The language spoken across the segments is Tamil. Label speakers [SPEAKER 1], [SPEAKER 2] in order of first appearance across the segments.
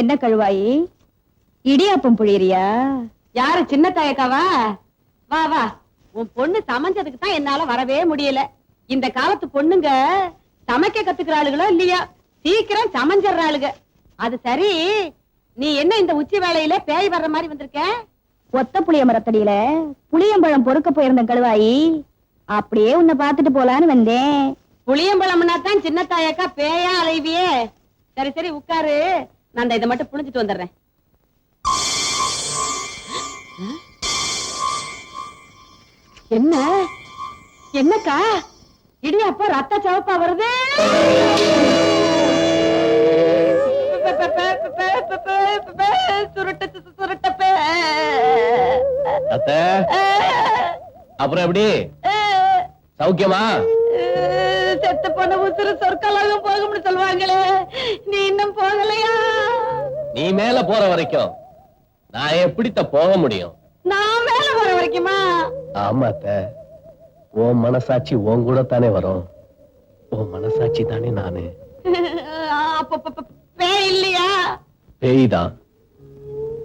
[SPEAKER 1] என்ன கழுவாயி இடியாப்பம் புழியறியா?
[SPEAKER 2] யாரு சின்ன தாயக்காவா? வா வா, உன் பொண்ணு சமைஞ்சதுக்கு தான் என்னால வரவே முடியல. இந்த காலத்து பொண்ணுங்க சமைக்க கத்துக்கிற ஆளுகளோ இல்லையா, சீக்கிரம் சமைஞ்சிடறாளுங்க. அது சரி, நீ என்ன இந்த உச்சி வேளையில பேய் வர்ற மாதிரி வந்திருக்க?
[SPEAKER 1] ஒத்த புளிய மரத்தடியில புளியம்பழம் பொறுக்க போயிருந்த கழுவாயி, அப்படியே உன்னை பாத்துட்டு போலான்னு வந்தேன்.
[SPEAKER 2] புளியம்பழம்னா தான் சின்ன தாயக்கா பேயா அலைவியே. சரி சரி உட்காரு, நான் இதை மட்டும் புளிஞ்சிட்டு வந்துடுறேன். என்ன என்னக்கா இடியாப்பா ரத்த சவப்பா வருது?
[SPEAKER 3] அப்புறம் எப்படி சௌக்கியமா?
[SPEAKER 2] செத்த பொண்ண உசுறு சொற்களாகும் போகும்னு சொல்லுவாங்களே, நீ இன்னும் போகலையா?
[SPEAKER 3] நீ மேல போற வரைக்கும் நான் எப்படித்த போக முடியும்?
[SPEAKER 2] நான் மேல போற வரைக்குமா?
[SPEAKER 3] ஆமாத்த, உன் மனசாட்சி உன் கூட தானே வரும். உன் மனசாட்சி தானே நானு.
[SPEAKER 2] பேய் இல்லையா?
[SPEAKER 3] பேய் தான்,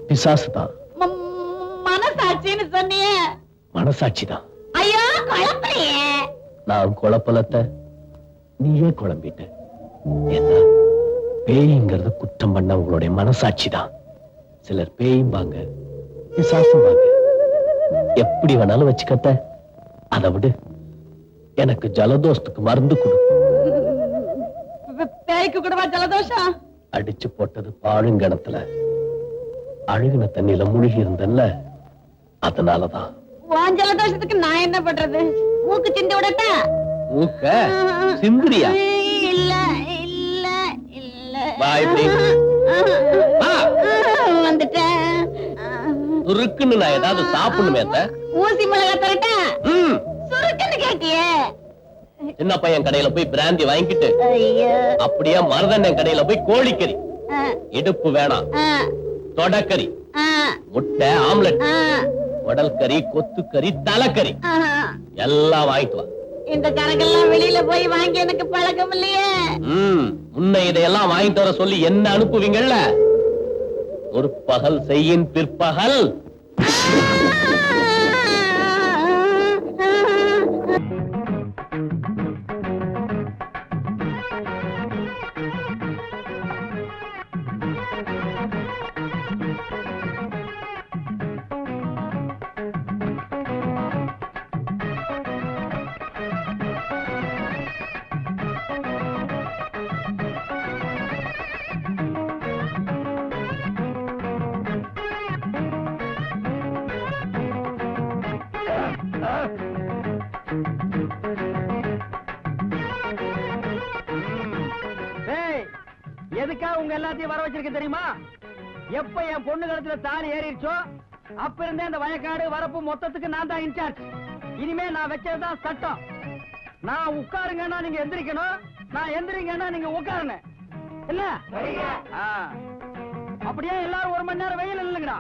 [SPEAKER 3] பிசாசு தான்.
[SPEAKER 2] மனசாட்சின்னு சொன்னியே.
[SPEAKER 3] மனசாட்சி தான்.
[SPEAKER 2] ஐயோ குழப்பலையே.
[SPEAKER 3] நான் குழப்பலத்த, நீயே குழம்பிட்ட. என்ன பேய்ங்கிறது குற்றம் பண்ண உங்களுடைய மனசாட்சி தான். சிலர் பேயும்பாங்க, பிசாசும்பாங்க. எப்படி வேணாலும் வச்சுக்கத்த. அதை விடு, எனக்கு ஜலதோஷத்துக்கு மருந்து கொடு.
[SPEAKER 2] பேய்க்கு கூடவா ஜலதோஷம்?
[SPEAKER 3] அடிச்சு போட்டது பாழுங்கணத்துல அழுகின தண்ணியில முழுகி இருந்தல்ல, அதனாலதான்.
[SPEAKER 2] உன் ஜலதோஷத்துக்கு நான் என்ன பண்றது? மூக்கு சிந்து விடட்டா?
[SPEAKER 3] மூக்க சிந்திரியா?
[SPEAKER 2] இல்ல இல்ல இல்ல.
[SPEAKER 3] வா இப்படி.
[SPEAKER 2] வந்துட்டேன்.
[SPEAKER 3] சுருக்குன்னு நான் ஏதாவது சாப்பிடணுமே.
[SPEAKER 2] ஊசி மிளகா தரட்டா? சுருக்குன்னு கேட்டியே.
[SPEAKER 3] சின்ன பையன் கடையில போய் பிராந்தி வாங்கிட்டு அப்படியே மருதண்ணன் கடையில போய் கோழிக்கறி, இடுப்பு வேணாம், தொடக்கறி, முட்டை ஆம்லெட், உடல் கறி, கொத்துக்கறி, தலைக்கறி எல்லாம் வாங்கிட்டு வா.
[SPEAKER 2] இந்த கணக்கெல்லாம் வெளியில போய் வாங்கி எனக்கு பழக்கம் இல்லையே.
[SPEAKER 3] முன்ன இதையெல்லாம் வாங்கிட்டு வர சொல்லி என்ன அனுப்புவீங்கல்ல? ஒரு பகல் செய்யின் பிற்பகல்.
[SPEAKER 4] எதுக்கா உங்க எல்லாத்தையும் வர வச்சிருக்க தெரியுமா? எப்ப என் பொண்ணு கழுத்துல தாலி ஏறிடுச்சோ அப்ப இருந்தே அந்த வயக்காடு வரப்பு மொத்தத்துக்கு நான் தான் இன்சார்ஜ். இனிமே நான் வச்சதுதான் சட்டம். நான் உட்காருங்கன்னா நீங்க எந்திரிக்கணும், நான் எந்திரிங்கன்னா நீங்க உட்காருங்க. இல்ல அப்படியே எல்லாரும் 1 மணி நேரம் வெயில் இல்லைங்கடா.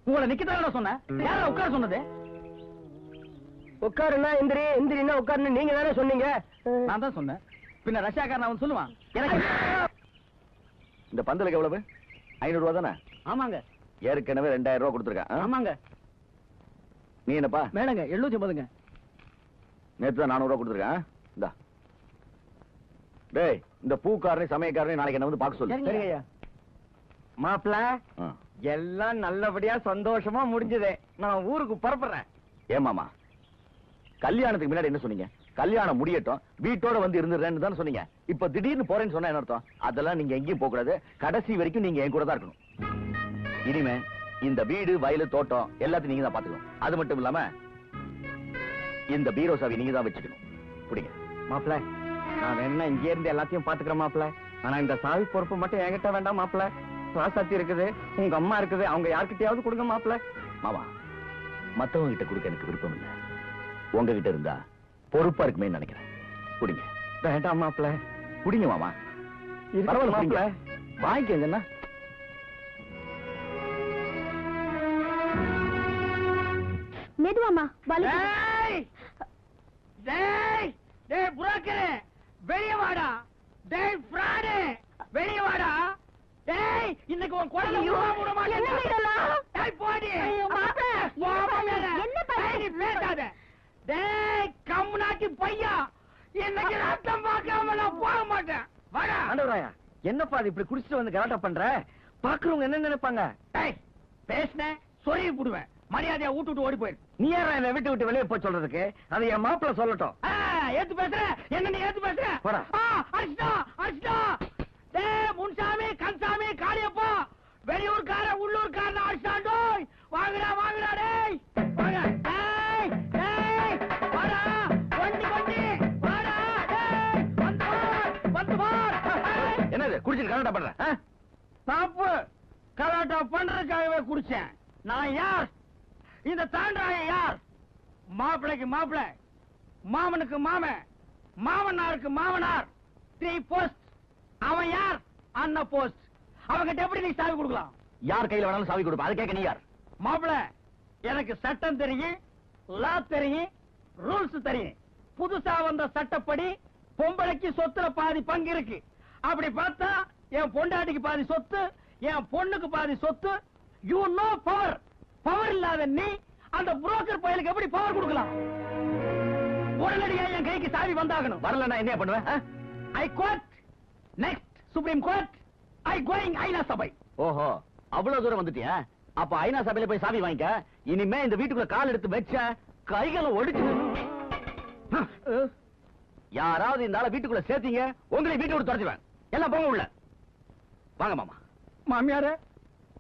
[SPEAKER 4] உங்களை நிக்கத்தான் சொன்னேன். யாரா உட்கார சொன்னது? உட்காருன்னா எந்திரி, எந்திரின்னா உட்காருன்னு நீங்க தானே சொன்னீங்க. நான் தான் சொன்னேன். பின்ன ரஷ்யாக்காரன் அவன் சொல்லுவான். எனக்கு
[SPEAKER 5] இந்த பந்தலுக்கு எவ்வளவு? 500 ரூபா தானே?
[SPEAKER 4] ஆமாங்க.
[SPEAKER 5] ஏற்கனவே 2000 ரூபா கொடுத்துருக்கேன்.
[SPEAKER 4] ஆமாங்க.
[SPEAKER 5] நீ என்னப்பா?
[SPEAKER 4] மேடங்க 750ங்க.
[SPEAKER 5] நேற்று தான் 400 ரூபா கொடுத்துருக்கேன். இந்தா. டேய், இந்த பூக்காரனை சமயக்காரனை நாளைக்கு என்ன வந்து பார்க்க சொல்லு.
[SPEAKER 4] சரிங்க ஐயா. மாப்பிள்ள, எல்லாம் நல்லபடியா சந்தோஷமா முடிஞ்சதே. நான் ஊருக்கு புறப்படுறேன்.
[SPEAKER 5] ஏமாமா, கல்யாணத்துக்கு முன்னாடி என்ன சொன்னீங்க? கல்யாணம் முடியட்டும், வீட்டோட வந்து இருந்துறேன்னு தானே சொன்னீங்க. இப்ப திடீர்னு போறேன்னு சொன்னா என்ன அர்த்தம்? அதெல்லாம் நீங்க எங்கேயும் போக கூடாது. கடைசி வரைக்கும் நீங்க என் கூட தான் இருக்கணும். இனிமே இந்த வீடு, வயலு, தோட்டம் எல்லாத்தையும் நீங்க தான் பாத்துக்கணும். அது மட்டும் இல்லாம இந்த பீரோ சாவி நீங்க தான் வச்சுக்கணும். புடிங்க.
[SPEAKER 4] மாப்பிள்ள, நான் வேணா இங்கே இருந்து எல்லாத்தையும் பாத்துக்கிறேன் மாப்பிள்ள. ஆனா இந்த சாவி பொறுப்பு மட்டும் என்கிட்ட வேண்டாம் மாப்பிள்ள. சுவாசத்தி இருக்குது, உங்க அம்மா இருக்குது, அவங்க யார்கிட்டயாவது கொடுங்க மாப்பிள்ள.
[SPEAKER 5] மாமா, மத்தவங்க கிட்ட கொடுக்க எனக்கு விருப்பம் இல்ல. உங்ககிட்ட இருந்தா பொறுப்பா இருக்குமே நினைக்கிறேன். குடிங்க.
[SPEAKER 4] வேண்டாம் மாப்பிள்ள.
[SPEAKER 5] குடிங்க மாமா.
[SPEAKER 4] பரவாயில்ல மாப்பிள்ள,
[SPEAKER 5] வாங்கிக்கங்கன்னா.
[SPEAKER 1] மெதுவாமா வலி.
[SPEAKER 4] டேய் டேய் டேய் புரோக்கரே வெளிய வாடா. டேய் ஃப்ராடு வெளிய வாடா. டேய் இன்னைக்கு உன் குழந்தை விட மாட்டேன்.
[SPEAKER 1] என்னங்க இதெல்லாம்?
[SPEAKER 4] டேய் போடி.
[SPEAKER 1] ஐயோ, மாப்பிள, என்ன பண்ண?
[SPEAKER 4] நீ பேசாத. டேய் கம்முனாட்டி பையா, இன்னைக்கு ரத்தம் பார்க்காம நான் போக மாட்டேன். வாடா.
[SPEAKER 5] ஆண்டவராயா, என்னப்பா அது இப்படி குடிச்சிட்டு வந்து கலாட்டா பண்ற? பாக்குறவங்க என்ன நினைப்பாங்க?
[SPEAKER 4] டேய் பேசுன சொருகி புடுவேன். மரியாதையா விட்டு ஓடி போயிரு.
[SPEAKER 5] நீ யாரா என்ன விட்டு விட்டு வெளியே போய் சொல்றதுக்கு? அதை என் மாப்பிள்ள சொல்லட்டும்.
[SPEAKER 4] ஏத்து பேசுற என்ன? நீ ஏத்து பேசுற?
[SPEAKER 5] போடா.
[SPEAKER 4] அடிச்சிட்டா அடிச்சிட்டா. டேய் முன்சாமி கன்சாமி காளியப்பா, வெளியூர்கார உள்ளூர்காரன் அடிச்சாண்டோய். வாங்கடா வாங்கடா டேய் வாங்க. டேய் டேய் வாடா வண்டி வண்டி வாடா. டேய் வந்து பார்.
[SPEAKER 5] என்னது குடிச்சிட்டு கலாட்டா பண்ற?
[SPEAKER 4] தப்பு. கலாட்டா பண்றதுக்காகவே குடிச்சேன். நான் யார்? இந்த தாண்டாய யார்? மாப்பிளைக்கு மாப்பிளை, மாமனுக்கு மாமன், மாமனாருக்கு மாமனார். 3 போஸ்ட். அவன் யார்? அண்ணா போஸ்ட். அவங்கிட்ட எப்படி நீ சாவி கொடுக்கலாம்?
[SPEAKER 5] யார் கையில வேணாலும் சாவி கொடுப்பா. அது கேட்க நீ யார்?
[SPEAKER 4] மாப்பிளை எனக்கு சட்டம் தெரியும், லா தெரியும், ரூல்ஸ் தெரியும். புதுசா வந்த சட்டப்படி பொம்பளைக்கு சொத்துல பாதி பங்கு இருக்கு. அப்படி பார்த்தா என் பொண்டாட்டிக்கு பாதி சொத்து, என் பொண்ணுக்கு பாதி சொத்து. You know power. பவர் இல்லாத நீ அந்த புரோக்கர் பயலுக்கு எப்படி பவர் கொடுக்கலாம்? உடனடியா என் கைக்கு சாவி வந்தாகணும்.
[SPEAKER 5] வரலன்னா என்ன பண்ணுவேன்?
[SPEAKER 4] I court. Next supreme court. I going ஐநா சபை.
[SPEAKER 5] ஓஹோ, அவ்வளவு தூரம் வந்துட்டியா? அப்ப ஐநா சபையில போய் சாவி வாங்கிக்க. இனிமே இந்த வீட்டுக்குள்ள கால் எடுத்து வச்ச கைகளை ஒடிச்சு. யாராவது இந்த ஆளை வீட்டுக்குள்ள சேர்த்தீங்க, உங்களை வீட்டு விட்டு துரத்துவேன். எல்லாம் போங்க உள்ள. வாங்க மாமா.
[SPEAKER 4] மாமியாரே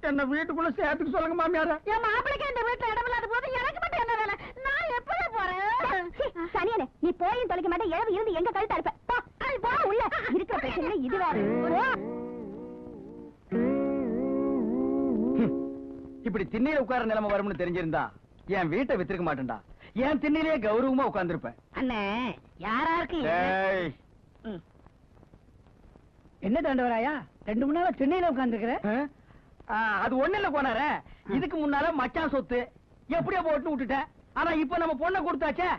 [SPEAKER 4] என்ன வீட்டுக்குள்ள சேர்த்துக்கு சொல்லுங்க மாமியாரே.
[SPEAKER 1] என் மாப்பிளைக்கு இந்த வீட்டுல இடம் இல்லாத போது எனக்கு மட்டும் என்ன வேலை? நான் எப்படி போறேன்? சனியனே, நீ போயும் தொலைக்க மாட்டே. இரவு இருந்து எங்க கழுத்தா இருப்ப. போ, அது போ உள்ள. இருக்கிற பிரச்சனை இது வேற.
[SPEAKER 4] இப்படி திண்ணையில உட்கார நிலைமை வரும்னு தெரிஞ்சிருந்தா என் வீட்டை வித்திருக்க மாட்டேன்டா. என் திண்ணையிலேயே கௌரவமா உட்கார்ந்திருப்பேன்.
[SPEAKER 2] அண்ணே யாராருக்கு
[SPEAKER 4] ஏய், என்ன தாண்டவராயா 2 மணி நேரம் திண்ணையில உட்கார்ந்துருக்கிற? அது ஒண்ணு இல்ல போனார. இதுக்கு முன்னால மச்சான் சொத்து எப்படியோ போட்டு விட்டுட்டேன். ஆனா இப்ப நம்ம பொண்ணை கொடுத்தாச்சே,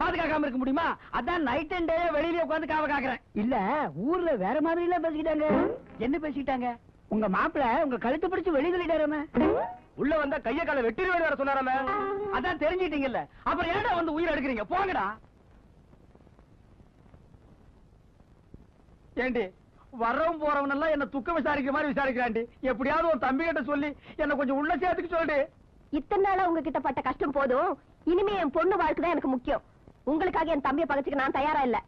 [SPEAKER 4] பாதுகாக்காம இருக்க முடியுமா? அதான் நைட் அண்ட் டே வெளியில உட்கார்ந்து காவ காக்குறேன். இல்ல ஊர்ல வேற மாதிரி எல்லாம் பேசிக்கிட்டாங்க. என்ன பேசிக்கிட்டாங்க? உங்க மாப்பிள்ள உங்க கழுத்து பிடிச்சு வெளியே சொல்லிட்டாராம.
[SPEAKER 5] உள்ள வந்தா கைய கால வெட்டிடுவேன் வேற சொன்னாராமே.
[SPEAKER 4] அதான் தெரிஞ்சிட்டீங்கல்ல, அப்புறம் ஏன்டா வந்து உயிர் எடுக்கிறீங்க? போங்கடா. ஏண்டி வரவும் போறவன் எல்லாம் என்ன துக்க விசாரிக்கிற மாதிரி விசாரிக்கிறாண்டி. எப்படியாவது ஒரு தம்பி கிட்ட சொல்லி என்ன கொஞ்சம் உள்ள சேர்த்துக்கு சொல்லு.
[SPEAKER 1] இத்தனை நாளா உங்ககிட்ட பட்ட கஷ்டம் போதும். இனிமே என் பொண்ணு வாழ்க்கை தான் எனக்கு முக்கியம். உங்களுக்காக என் தம்பியை பகச்சுக்க நான் தயாரா இல்ல.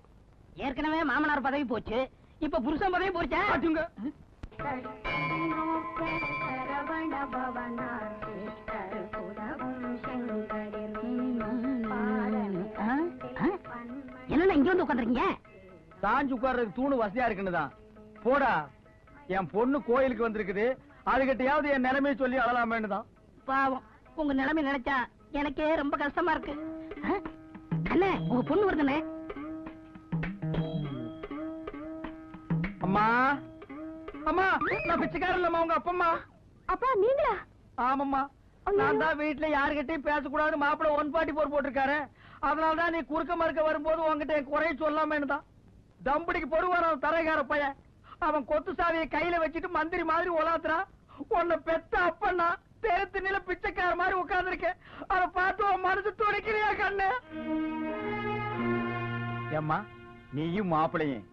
[SPEAKER 2] ஏற்கனவே மாமனார் பதவி போச்சு, இப்ப புருஷன் பதவி போச்சா?
[SPEAKER 4] பாத்துங்க.
[SPEAKER 2] என்ன இங்க வந்து உட்காந்துருக்கீங்க?
[SPEAKER 4] சாஞ்சு உட்கார்றதுக்கு தூணு வசதியா இருக்குன்னுதான். போடா, என் பொண்ணு கோயிலுக்கு வந்திருக்குது, அதுகிட்டயாவது என் நிலைமையை சொல்லி அழலாமேன்னு தான்.
[SPEAKER 2] பாவம், உங்க நிலைமை நினைச்சா எனக்கே ரொம்ப கஷ்டமா இருக்கு. அண்ணே உங்க பொண்ணு வருதுண்ணே.
[SPEAKER 4] அம்மா அம்மா, நான் பிச்சைக்காரன் இல்லம்மா, உங்க அப்பம்மா.
[SPEAKER 1] அப்பா நீங்களா?
[SPEAKER 4] ஆமாம்மா, நான் தான் வீட்டுல யாருகிட்டயும் பேசக்கூடாது மாப்பிள்ள 144 போட்டிருக்காரு. அதனாலதான் நீ குறுக்க மறுக்க வரும்போது உங்ககிட்ட என் குறைய சொல்லாமேன்னு தான். தம்படிக்கு பொறுவார் அவன் தரைகார பையன். அவன் கொத்து சாவியை கையில வச்சுட்டு மந்திரி மாதிரி உலாத்துறான். உன்னை பெத்த அப்பன்னா தேர்த்து நில பிச்சைக்கார மாதிரி உட்கார்ந்து இருக்கேன். அதை பார்த்து உன் மனசு துடிக்கிறியா கண்ணு? ஏம்மா, நீயும் மாப்பிளையும்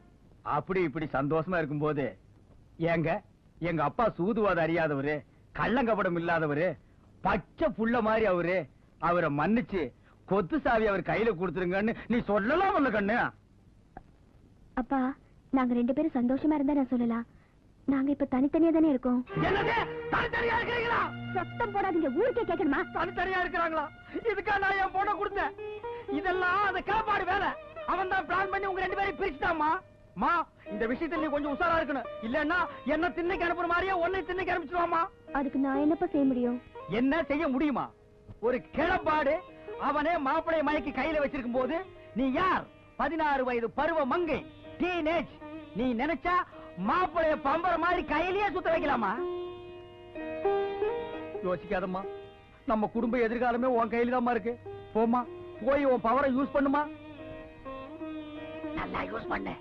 [SPEAKER 4] அப்படி இப்படி சந்தோஷமா இருக்கும் போது எங்க அப்பா சூதுவாத அறியாதவரு, கள்ளங்கபடம் இல்லாதவரு, பச்சை புள்ள மாதிரி அவரை மன்னிச்சு கொத்து சாவி அவர் கையில கொடுத்துருங்கன்னு நீ சொல்லலாம் இல்ல கண்ணு?
[SPEAKER 1] அப்பா, நாங்க 2 பேரும் சந்தோஷமா இருந்தா நான் சொல்லலாம். நாங்க இப்ப தனித்தனியா தானே இருக்கோம்.
[SPEAKER 4] என்னது தனித்தனியா இருக்கிறீங்களா?
[SPEAKER 1] சத்தம் போடாதீங்க, ஊருக்கே கேட்கணுமா?
[SPEAKER 4] தனித்தனியா இருக்கிறாங்களா? இதுக்கா நான் என் பொண்ணை கொடுத்தேன்? இதெல்லாம் அந்த காப்பாடு வேலை. அவன் தான் பிளான் பண்ணி உங்க 2 பேரையும் பிரிச்சுட்டாமா. மா, இந்த விஷயத்துல நீ கொஞ்சம் உஷாரா இருக்கணும். இல்லன்னா என்ன திண்ணைக்கு அனுப்புற மாதிரியே உன்னை திண்ணைக்கு அனுப்பிச்சுவாமா.
[SPEAKER 1] அதுக்கு நான் என்னப்பா செய்ய முடியும்?
[SPEAKER 4] என்ன செய்ய முடியுமா? ஒரு கிளப்பாடு அவனே மாப்பிளைய மயக்கி கையில வச்சிருக்கும் போது நீ யார்? 16 வயது பருவ மங்கை, டீனேஜ். நீ நினைச்சா மாப்பிளைய பம்பர மாதிரி கையிலேயே சுத்த வைக்கலாமா? யோசிக்காதம்மா, நம்ம குடும்ப எதிர்காலமே உன் கையில தான் இருக்கு. போமா, போய் உன் பவரை யூஸ் பண்ணுமா. நல்லா யூஸ் பண்ணு.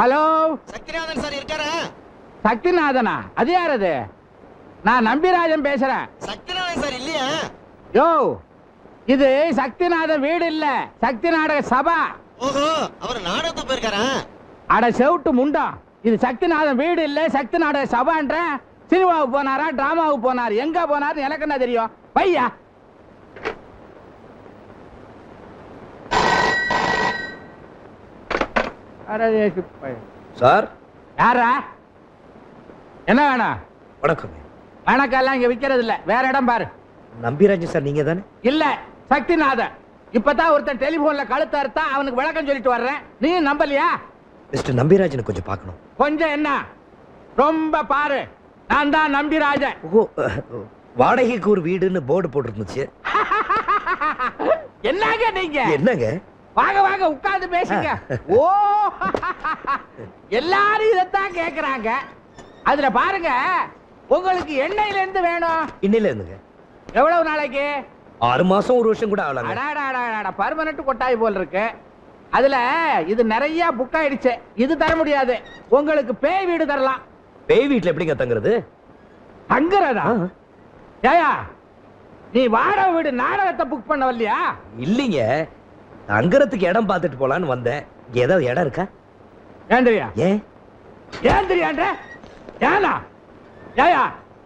[SPEAKER 4] ஹலோ,
[SPEAKER 6] சக்திநாதன் சார் இருக்காரா?
[SPEAKER 4] சக்திநாதனா? அது யார்? அது நான் நம்பிராஜன் பேசுறேன்.
[SPEAKER 6] சக்திநாதன் சார் இல்லையா?
[SPEAKER 4] யோ, இது சக்திநாதன் வீடு இல்ல, சக்தி நாடக சபா.
[SPEAKER 6] ஓஹோ, அவர் நாடகத்துக்கு போயிருக்காரா?
[SPEAKER 4] அட செவுட்டு முண்டா, இது சக்திநாதன் வீடு இல்ல, சக்தி நாடக சபான்ற. சினிமாவுக்கு போனாரா, டிராமாவுக்கு போனார், எங்க போனார் எனக்கு என்ன தெரியும்? பையா
[SPEAKER 6] சார்
[SPEAKER 4] யாரா? என்ன வேணும்?
[SPEAKER 6] வணக்கம்.
[SPEAKER 4] வணக்கெல்லாம் இங்க விக்கிறது இல்ல, வேற இடம் பாரு.
[SPEAKER 6] நம்பிராஜன் சார் நீங்க தானே?
[SPEAKER 4] இல்ல, சக்திநாதன். இப்பதான் ஒருத்தன் டெலிபோன்ல கழுத்து அறுத்தா அவனுக்கு விளக்கம் சொல்லிட்டு வர்றேன், நீ நம்பலையா?
[SPEAKER 6] மிஸ்டர் நம்பிராஜனை கொஞ்சம் பார்க்கணும்.
[SPEAKER 4] கொஞ்சம் என்ன, ரொம்ப பாரு. நான் தான் நம்பிராஜன்.
[SPEAKER 6] ஓ, வாடகைக்கு ஒரு வீடுன்னு போர்டு போட்டுருந்துச்சு.
[SPEAKER 4] என்னங்க நீங்க?
[SPEAKER 6] என்னங்க?
[SPEAKER 4] வாங்க வாங்க, உட்கார்ந்து பேசுங்க. ஓ, எல்லாரும் இதத்தான் கேக்குறாங்க. அதுல பாருங்க, உங்களுக்கு எண்ணெயில இருந்து வேணும்.
[SPEAKER 6] இன்னையில இருந்துங்க.
[SPEAKER 4] எவ்வளவு நாளைக்கு?
[SPEAKER 6] 6 மாசம் 1 வருஷம் கூட ஆகலாங்க.
[SPEAKER 4] பர்மனன்ட் கொட்டாய் போல் இருக்கு. அதுல இது நிறைய புக் ஆயிடுச்சு, இது தர முடியாது. உங்களுக்கு பேய் வீடு தரலாம்.
[SPEAKER 6] பேய் வீட்டுல எப்படிங்க தங்குறது?
[SPEAKER 4] தங்குறதா? ஏயா, நீ வாடகை வீடு நாடகத்தை புக் பண்ண வரலையா?
[SPEAKER 6] இல்லீங்க, தங்குறதுக்கு இடம் பார்த்துட்டு போலான்னு வந்தேன். ஏதாவது இடம் இருக்கா?
[SPEAKER 4] ஏந்திரியா?
[SPEAKER 6] ஏன்
[SPEAKER 4] ஏந்திரியான்ற? ஏனா ஏயா,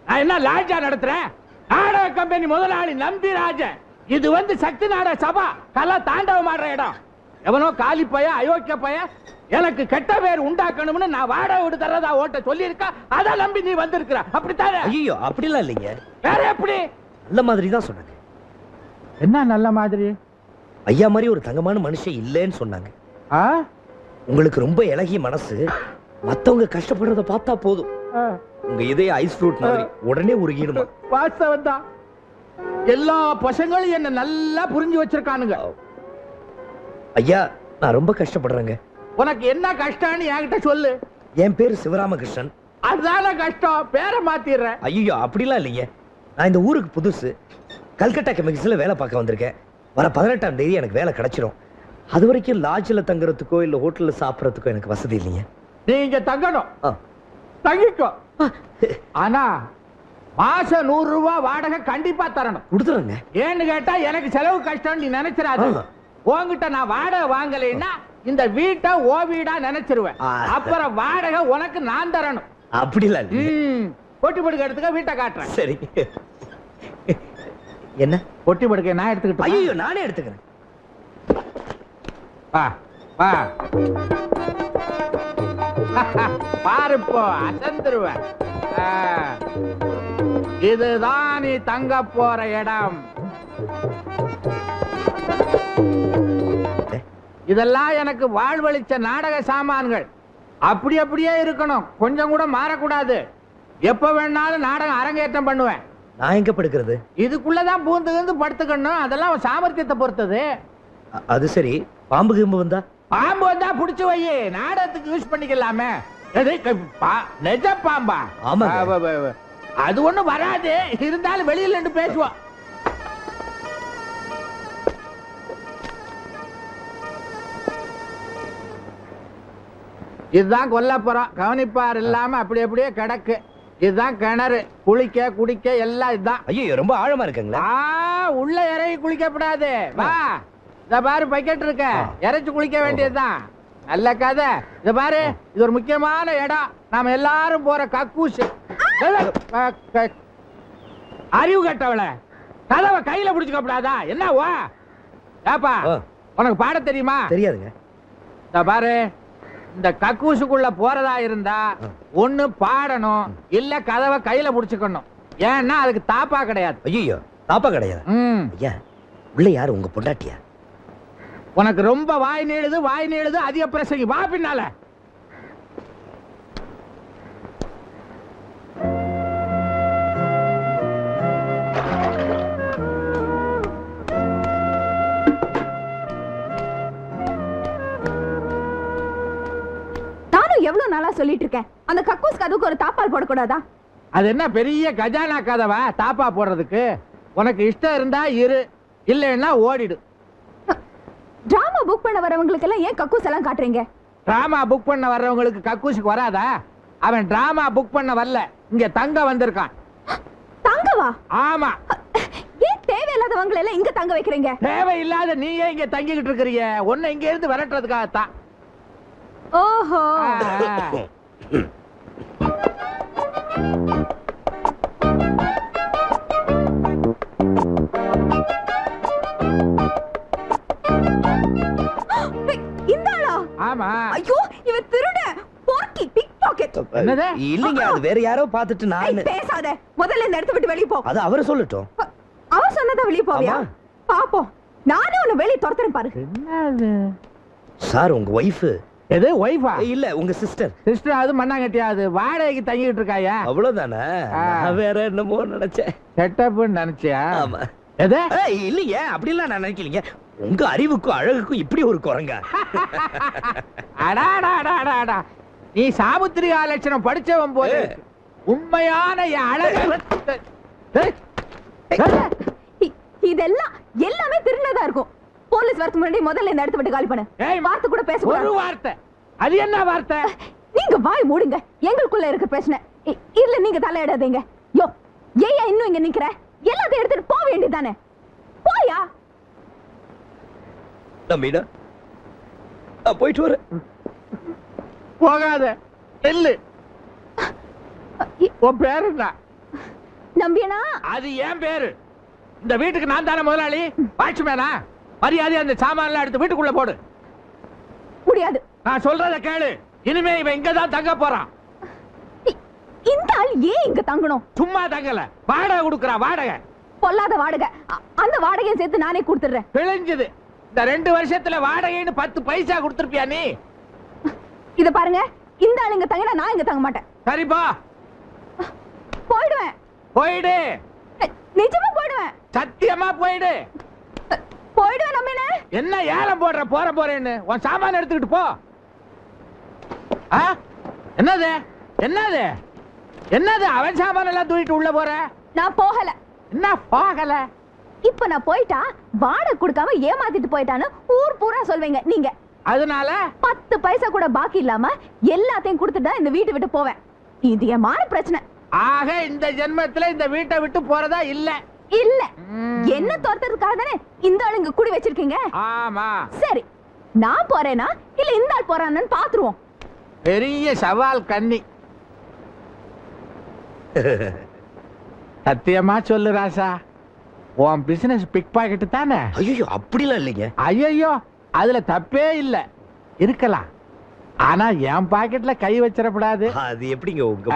[SPEAKER 4] நான் என்ன லாட்ஜா நடத்துறேன்? நாடக கம்பெனி முதலாளி நம்பிராஜன். இது வந்து சக்தி நாடக சபா, கலா தாண்டவம் ஆடுற இடம். எவனோ காலி பைய, அயோக்கிய பைய எனக்கு கெட்ட பேர் உண்டாக்கணும்னு நான் வாடகை வீடு தரதா ஓட்ட சொல்லி இருக்கா. அத நம்பி நீ வந்திருக்கிற, அப்படித்தானே?
[SPEAKER 6] ஐயோ, அப்படிலாம் இல்லைங்க.
[SPEAKER 4] வேற எப்படி?
[SPEAKER 6] நல்ல மாதிரி தான் சொன்னாங்க.
[SPEAKER 4] என்ன நல்ல மாதிரி?
[SPEAKER 6] ஐயா மாதிரி ஒரு தங்கமான மனுஷன் இல்லைன்னு சொன்னாங்க. உங்களுக்கு ரொம்ப இலகிய மனசு, மத்தவங்க கஷ்டப்படுறத பார்த்தா போதும் உங்க இதே ஐஸ் ஃப்ரூட் மாதிரி உடனே உருகிடுமா.
[SPEAKER 4] வாஸ்தவம் தான். எல்லா பசங்களும் என்ன நல்லா புரிஞ்சு வச்சிருக்கானுங்க.
[SPEAKER 6] ஐயா, நான் ரொம்ப கஷ்டப்படுறேங்க.
[SPEAKER 4] உனக்கு என்ன கஷ்டம்னு என்கிட்ட சொல்லு.
[SPEAKER 6] என் பேரு சிவராமகிருஷ்ணன்.
[SPEAKER 4] அதுதான கஷ்டம், பேரை மாத்திடுறேன்.
[SPEAKER 6] ஐயோ, அப்படிலாம் இல்லைங்க. நான் இந்த ஊருக்கு புதுசு. கல்கட்டா கெமிக்கல்ஸ்ல வேலை பார்க்க வந்திருக்கேன். வர 18ஆம் தேதி எனக்கு வேலை கிடைச்சிடும். அது வரைக்கும் லாட்ஜில் தங்குறதுக்கோ இல்ல ஹோட்டல்ல சாப்பிடறதுக்கோ எனக்கு வசதி இல்லைங்க.
[SPEAKER 4] நீ இங்க தங்கணும், தங்கிக்கோ. ஆனா மாசம் 100 ரூபாய் வாடகை கண்டிப்பா தரணும்.
[SPEAKER 6] கொடுத்துறேங்க.
[SPEAKER 4] ஏன்னு கேட்டா எனக்கு செலவு கஷ்டம் நீ நினைச்சிடாத. உன்கிட்ட நான் வாடகை வாங்கலைன்னா இந்த வீட்டை ஓ வீடா நினைச்சிருவேன். அப்புறம் வாடகை உனக்கு நான் தரணும்.
[SPEAKER 6] அப்படிலாம்
[SPEAKER 4] பொட்டி படுக்க எடுத்துக்க, வீட்டை காட்டுறேன்.
[SPEAKER 6] சரி. என்ன
[SPEAKER 4] பொட்டி படுக்க நான் எடுத்துக்கிட்டு?
[SPEAKER 6] ஐயோ, நானே எடுத்துக்கிறேன்.
[SPEAKER 4] வா வா. பாருப்போ, அசந்துருவேன். இதுதான் நீ தங்க போற இடம். இதெல்லாம் எனக்கு வாழ்வழிச்ச நாடக சாமான்கள். அப்படி அப்படியே இருக்கணும், கொஞ்சம் கூட மாறக்கூடாது. எப்ப வேணாலும் நாடகம் அரங்கேற்றம் பண்ணுவேன்.
[SPEAKER 6] நான் எங்க படுக்கிறது?
[SPEAKER 4] இதுக்குள்ளதான் பூந்து படுத்துக்கணும். அதெல்லாம் சாமர்த்தியத்தை பொறுத்தது.
[SPEAKER 6] அது சரி, பாம்பு கிம்பு வந்தா?
[SPEAKER 4] பாம்பு வந்தா புடிச்சு வை, நாடகத்துக்கு யூஸ் பண்ணிக்கலாமே. நெஜ பாம்பா?
[SPEAKER 6] ஆமா,
[SPEAKER 4] அது ஒண்ணும் வராது. இருந்தாலும் வெளியில நின்று பேசுவோம். இதுதான் கொல்லப்புறம். கவனிப்பார் இல்லாம அப்படி அப்படியே கிடக்கு. இதுதான் கிணறு, குளிக்க குடிக்க எல்லாம் இதுதான்.
[SPEAKER 6] ஐயோ, ரொம்ப ஆழமா இருக்குங்களா?
[SPEAKER 4] உள்ள இறங்கி குளிக்கப்படாது. வா, இத பாரு, பக்கெட் இருக்க, இறைச்சு குளிக்க வேண்டியதுதான். நல்ல கதை. இத பாரு, இது ஒரு முக்கியமான இடம். நாம எல்லாரும் போற கக்கூஸ். அறிவு கட்டவள, கதவை கையில புடிச்சுக்கப்படாதா? என்ன வா ஏப்பா, உனக்கு பாட தெரியுமா?
[SPEAKER 6] தெரியாதுங்க.
[SPEAKER 4] இத பாரு, இந்த கக்கூசுக்குள்ள போறதா இருந்தா ஒண்ணு பாடணும், இல்ல கதவை கையில புடிச்சுக்கணும். ஏன்னா அதுக்கு தாப்பா கிடையாது.
[SPEAKER 6] ஐயோ, தாப்பா கிடையாது. ஐயா, உள்ள யாரு? உங்க பொண்டாட்டியா?
[SPEAKER 4] உனக்கு ரொம்ப வாய் நீளுது அதிக பிரசங்கி. வா பின்னால.
[SPEAKER 1] எவ்வளவு நாளா சொல்லிட்டு இருக்கேன், அந்த கக்கூஸ் கதவுக்கு ஒரு தாப்பால் போடக்கூடாதா?
[SPEAKER 7] அது என்ன பெரிய கஜானா கதவா தாப்பா போடுறதுக்கு? உனக்கு இஷ்டம் இருந்தா இரு, இல்லைன்னா ஓடிடு.
[SPEAKER 1] டிராமா புக் பண்ண வரவங்களுக்கு எல்லாம் ஏன் கக்கூஸ் எல்லாம் காட்டுறீங்க?
[SPEAKER 7] டிராமா புக் பண்ண வர்றவங்களுக்கு கக்கூசுக்கு வராதா? அவன் டிராமா புக் பண்ண வரல, இங்க தங்க வந்திருக்கான்.
[SPEAKER 1] தங்கவா?
[SPEAKER 7] ஆமா.
[SPEAKER 1] ஏன் தேவையில்லாதவங்களை எல்லாம் இங்க தங்க வைக்கிறீங்க?
[SPEAKER 7] தேவையில்லாத நீயே இங்க தங்கிக்கிட்டு இருக்கிறீங்க, உன்னை இங்க இருந்து விரட்டுறதுக்காகத்தான்.
[SPEAKER 1] ஓஹோ. இந்த ஆளா?
[SPEAKER 7] ஆமா.
[SPEAKER 1] ஐயோ, இவன் திருட, போர்க்கி, பிக் பாக்கெட்.
[SPEAKER 7] என்னது?
[SPEAKER 6] இல்லைங்க, அது வேற யாரோ பார்த்துட்டு நான்
[SPEAKER 1] பேசாத, முதல்ல இந்த இடத்தை விட்டு வெளிய போ.
[SPEAKER 6] அது அவரை சொல்லட்டும்.
[SPEAKER 1] அவர் சொன்னதா வெளிய போவியா?
[SPEAKER 6] ஆமா.
[SPEAKER 1] பாப்போம், நானே உன்னை வெளிய துரத்துறேன் பாரு.
[SPEAKER 7] என்னது?
[SPEAKER 6] சார், உங்க ஒய்ஃப்.
[SPEAKER 7] எது ஒய்ஃபா?
[SPEAKER 6] இல்ல, உங்க சிஸ்டர்.
[SPEAKER 7] சிஸ்டர் அது மண்ணாங்கட்டியா? அது வாடகைக்கு தங்கிட்டு இருக்காயா?
[SPEAKER 6] அவ்வளவுதானே. நான் வேற என்னமோ நினைச்சேன்.
[SPEAKER 7] செட்டப்னு நினைச்சியா?
[SPEAKER 6] ஆமா.
[SPEAKER 7] எது?
[SPEAKER 6] இல்லையே, அப்படிலாம் நான் நினைக்கலீங்க. உங்க அறிவுக்கும் அழகுக்கும் இப்படி ஒரு குரங்கா?
[SPEAKER 7] அடாடாடாடாடா, நீ சாமுத்திரிகா லட்சணம் படிச்சவன் போல உண்மையான என் அழகு.
[SPEAKER 1] இதெல்லாம் எல்லாமே திருநதா இருக்கும். போலீஸ் வரதுக்கு முன்னாடி முதல்ல இந்த இடத்தை விட்டு காலி பண்ணு.
[SPEAKER 7] ஏய்,
[SPEAKER 1] வார்த்தை கூட பேச
[SPEAKER 7] ஒரு வார்த்தை. அது என்ன வார்த்தை?
[SPEAKER 1] நீங்க வாய் மூடுங்க, எங்களுக்குள்ள இருக்க பிரச்சனை. இல்ல நீங்க தலையிடாதீங்க. யோ, ஏயா இன்னும் இங்க நிக்கிற? எல்லாத்தையும் எடுத்துட்டு போக வேண்டியதானே? போயா.
[SPEAKER 6] நம்பிடா, நான் போயிட்டு வரேன்.
[SPEAKER 7] போகாத, நெல்லு. உன் பேரு என்ன?
[SPEAKER 1] நம்பியனா?
[SPEAKER 7] அது என் பேரு. இந்த வீட்டுக்கு நான் தானே முதலாளி, வாட்ச்மேனா? மரியாதை அந்த சாமான்லாம் எடுத்து வீட்டுக்குள்ள போடு.
[SPEAKER 1] முடியாது.
[SPEAKER 7] நான் சொல்றத கேளு, இனிமே இவன் இங்கதான் தங்க போறான்.
[SPEAKER 1] இந்த ஆள் ஏன் இங்க தங்கணும்?
[SPEAKER 7] சும்மா தங்கல, வாடகை கொடுக்கறா. வாடகை
[SPEAKER 1] பொல்லாத வாடகை. அந்த வாடகையை சேர்த்து நானே கொடுத்துறேன்.
[SPEAKER 7] பிழைஞ்சது. இந்த 2 வருஷத்துல வாடகைன்னு 10 பைசா கொடுத்திருப்பியா நீ?
[SPEAKER 1] இத பாருங்க, இந்த ஆள் இங்க தங்கினா நான் இங்க தங்க மாட்டேன்.
[SPEAKER 7] சரிப்பா,
[SPEAKER 1] போயிடுவேன்.
[SPEAKER 7] போயிடு.
[SPEAKER 1] நிஜமா போயிடுவேன்.
[SPEAKER 7] சத்தியமா போயிடு.
[SPEAKER 1] போயிடுவேன் நம்பினே.
[SPEAKER 7] என்ன ஏலம் போடுற? போறேன்னு உன் சாமான எடுத்துக்கிட்டு போ. என்னது என்னது என்னது? அவன் சாமான எல்லாம் தூக்கிட்டு உள்ள போற?
[SPEAKER 1] நான் போகல.
[SPEAKER 7] என்ன போகல?
[SPEAKER 1] இப்ப நான் போயிட்டா வாடகை கொடுக்காம ஏமாத்திட்டு போயிட்டான்னு ஊர் பூரா சொல்வீங்க நீங்க.
[SPEAKER 7] அதனால
[SPEAKER 1] 10 பைசா கூட பாக்கி இல்லாம எல்லாத்தையும் கொடுத்துட்டு தான் இந்த வீட்டை விட்டு போவேன். இது என் மான பிரச்சனை.
[SPEAKER 7] ஆக இந்த ஜென்மத்துல இந்த வீட்டை விட்டு போறதா இல்ல?
[SPEAKER 1] இல்ல. என்ன தோர்த்ததுக்காக தானே இந்த ஆள் இங்க குடி வச்சிருக்கீங்க.
[SPEAKER 7] ஆமா.
[SPEAKER 1] சரி, நான் போறேனா இல்ல இந்த ஆள் போறான்னு பாத்துருவோம்.
[SPEAKER 7] பெரிய சவால் கண்ணி. சத்தியமா சொல்லு ராசா, உன் பிசினஸ் பிக் பாக்கெட் தானே?
[SPEAKER 6] ஐயோ, அப்படிலாம் இல்லைங்க.
[SPEAKER 7] ஐயோ, அதுல தப்பே இல்ல. இருக்கலாம், ஆனா என் பாக்கெட்ல கை வச்சிடக்கூடாது.
[SPEAKER 6] அது எப்படிங்க உங்க